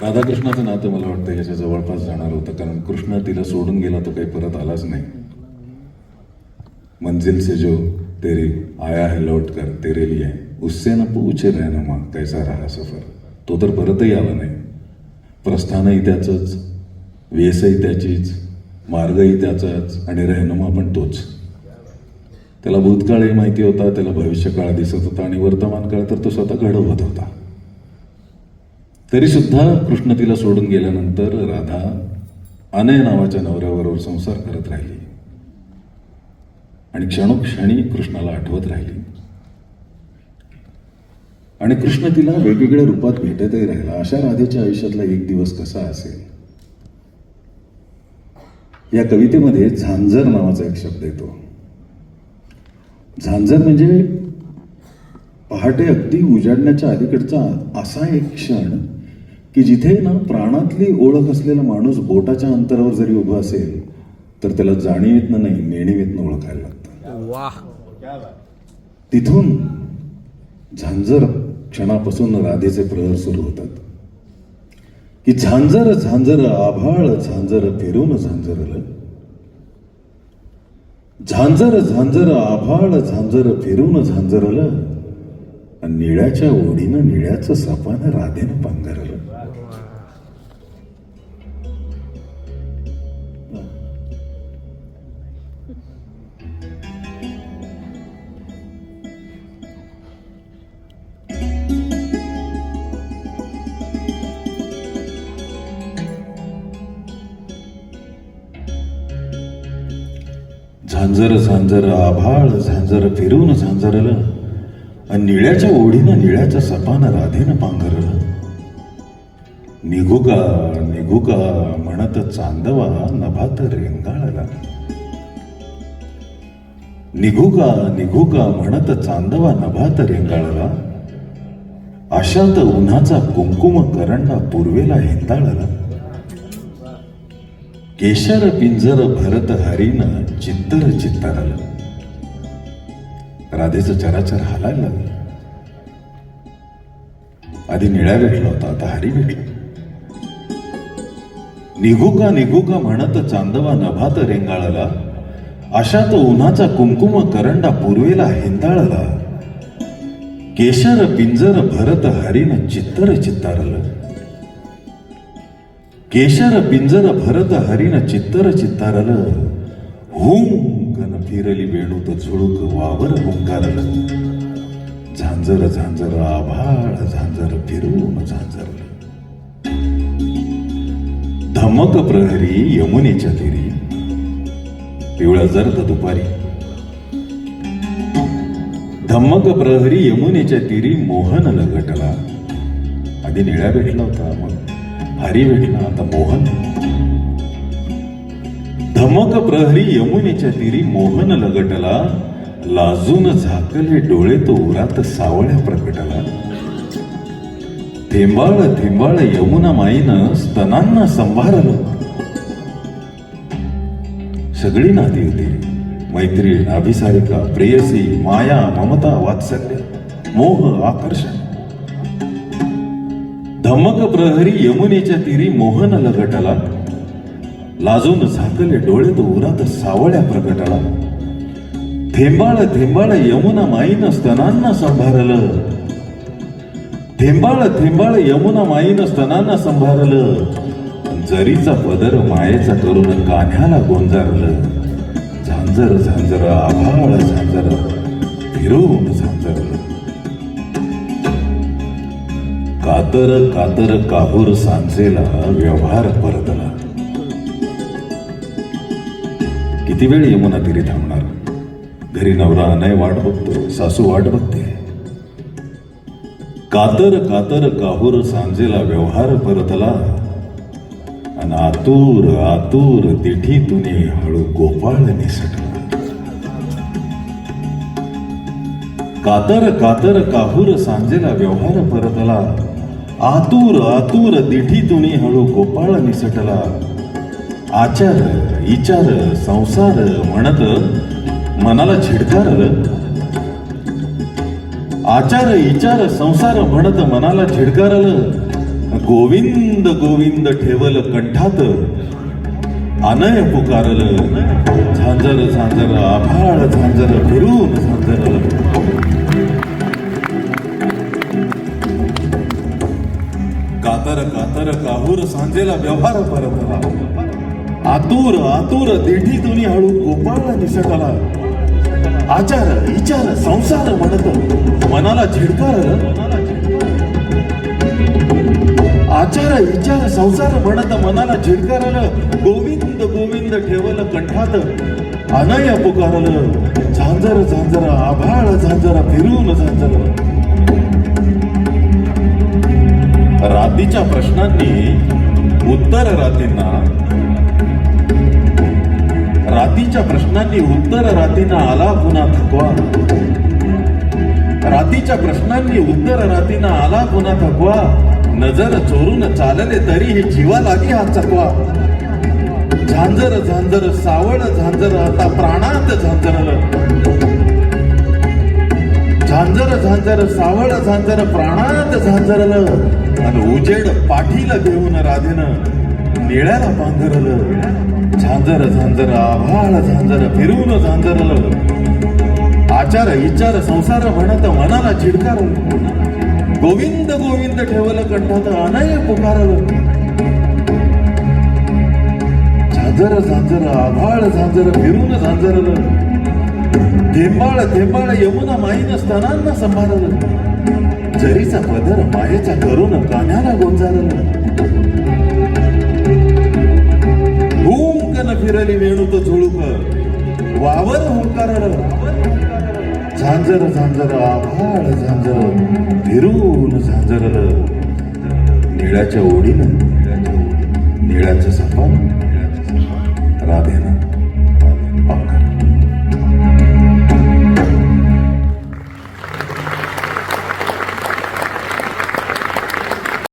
राधाकृष्णाचं नातं मला वाटतं याच्या जवळपास जाणार होतं, कारण कृष्ण तिला सोडून गेला तो काही परत आलाच नाही. मंजिल से जो तेरी आया है लौट कर तेरे लिए उससे न पूछ रहनुमा कैसा रहा सफर. तो तर परतही आला नाही. प्रस्थानही त्याचंच, वेसही त्याचीच, मार्गही त्याचाच आणि रहनुमा पण तोच. त्याला भूतकाळही माहिती होता, त्याला भविष्यकाळ दिसत होता आणि वर्तमान काळ तर तो स्वतः घडवत होता. तरी सुद्धा कृष्ण तिला सोडून गेल्यानंतर राधा अनय नावाच्या नवऱ्याबरोबर संसार करत राहिली आणि क्षणोक्षणी कृष्णाला आठवत राहिली. आणि कृष्ण तिला वेगवेगळ्या रूपात भेटतही राहिला. अशा राधेच्या आयुष्यातला एक दिवस कसा असेल. या कवितेमध्ये झांजर नावाचा एक शब्द येतो. झांजर म्हणजे पहाटे अगदी उजाडण्याच्या अलीकडचा असा एक क्षण की जिथे ना प्राणातली ओळख असलेला माणूस बोटाच्या अंतरावर जरी उभा असेल तर त्याला जाणीवेतनं नाही नेणीवेतनं ओळखायला लागतं. वाह, तिथून झांजर क्षणापासून राधेचे प्रहर सुरू होतात की झांजर झांजर आभाळ झांजर फिरून झांजरलं, झांजर झांजर आभाळ झांजर फिरून झांजरलं, निळ्याच्या ओढीनं निळ्याचं सपानं राधेनं पांघरलं. झांजर झांजर आभाळ झांजर फिरून झांजरलं, आणि निळ्याच्या ओढीनं निळ्याचं सपानं राधेनं पांघरलं. निघू का म्हणत चांदवा नभात रेंगाळला, निघू का म्हणत चांदवा नभात रेंगाळला, आशात उन्हाचा कुंकुम करंडा पूर्वेला हिंदाळला. केशर पिंजर भरत हरीनं चित्तर चित्तारलं. राधेचं चराचर हालायला लागलं. आधी निळ्या भेटला होता, आता हरी भेटला. निघू का म्हणत चांदवा नभात रेंगाळला, आशात उन्हाचा कुंकुम करंडा पूर्वेला हिंदाळला. केशर पिंजर भरत हरीनं चित्तर चित्तारलं, केशर पिंजर भरत हरीनं चित्तर चित्तारलं. हुंकन फिरली वेणूत झुळूक वावर हुंकारलं, झांजर झांजर आभाळ झांजर फिरून झांजरलं. धमक प्रहरी यमुनेच्या तीरी, पिवळा जर्द दुपारी. धम्मक प्रहरी यमुनेच्या तीरी मोहन लगटला. आधी निळ्या भेटला होता, मग हरी भेटला, आता मोहन. धमक प्रहरी यमुनेच्या तीरी मोहन लगटला, लाजून झाकले डोळे तो उरात सावळ्या प्रकटला. थेंबाळ थेंबाळ यमुना माईनं स्तनांना संभारलं. सगळी नाती होती, मैत्रीण, अभिसारिका, प्रेयसी, माया, ममता, वात्सल्य, मोह, आकर्षण. धमक प्रहरी यमुनेच्या तीरी मोहन लगटला, लाजून झाकले डोळे तो उरात सावळ्या प्रकटला. थेंबाळ थेंबाळ यमुना माईनं स्तनांना संभारलं, थेंबाळ थेंबाळ यमुना माईनं स्तनांना संभारलं. जरीचा पदर मायेचा करून कान्ह्याला गोंजारलं. झांजर झांजर आभाळ झांजर फिरून झांजरलं. कातर कातर काहूर सांजेला व्यवहार परतला. किती वेळ यमुना तीरी थांबणार. घरी नवरा अनय वाट बघतो, सासू वाट बघते. कातर कातर काहूर सांजेला व्यवहार परतला, आणि आतूर आतूर दिठीतून हळू गोपाळ निसटला. कातर कातर काहूर सांजेला व्यवहार परतला, आतूर आतूर दिठीतून हळू गोपाळ निसटला. आचार विचार संसार म्हणत मनाला झिडकारलं, आचार विचार संसार म्हणत मनाला झिडकारलं. गोविंद गोविंद ठेवल कंठात, अनय पुकारल, झांजर झांजर आभाळ झांजर फिरून झांजरल. कातर कातर काहूर सांजेला व्यवहार परतला, आतूर आतूर दिठीतून हळू गोपाळ निसटला. आचार विचार संसार म्हणत मनाला झिडकारल, आचार विचार संसार म्हणत मनाला झिडकारल. गोविंद गोविंद ठेवल कंठात, अनय पुकारल, झांजर झांजर आभाळ झांजर फिरून झांजर. रातीच्या प्रश्नांनी उत्तर रातींना, रातीच्या प्रश्नांनी उत्तर रातींना आला पुन्हा थकवा. रातीच्या प्रश्नांनी उत्तर रातींना आला पुन्हा थकवा. नजर चोरून चालले तरी हे जीवा लागी हा चकवा. झांजर झांजर सावळ झांजर आता प्राणात झांजरल. झांजर झांजर सावळ झांजर प्राणात झांजरल. आणि उजेड पाठीला घेऊन राधेनं निळ्याला पांघरल. झांजर झांजर आभाळ झांजर फिरून झांजरल. आचार विचार संसार म्हणत मनाला झिडकारल. गोविंद गोविंद ठेवल कंठात, अनय पुकारल. झांजर झांजर आभाळ झांजर फिरून झांजरल. थेंबाळ थेंबाळ यमुना माईन स्तनांना संभारल. जरीचा पदर मायेचा करून कान्ह्याला गोंजारल. हुंकन फिरली वेणू तो झुळूक, वावर हुंकारल. झांजर झांजर आभाळ झांजर फिरून झांजरल. निळ्याच्या ओढीनं निळ्याचं सपान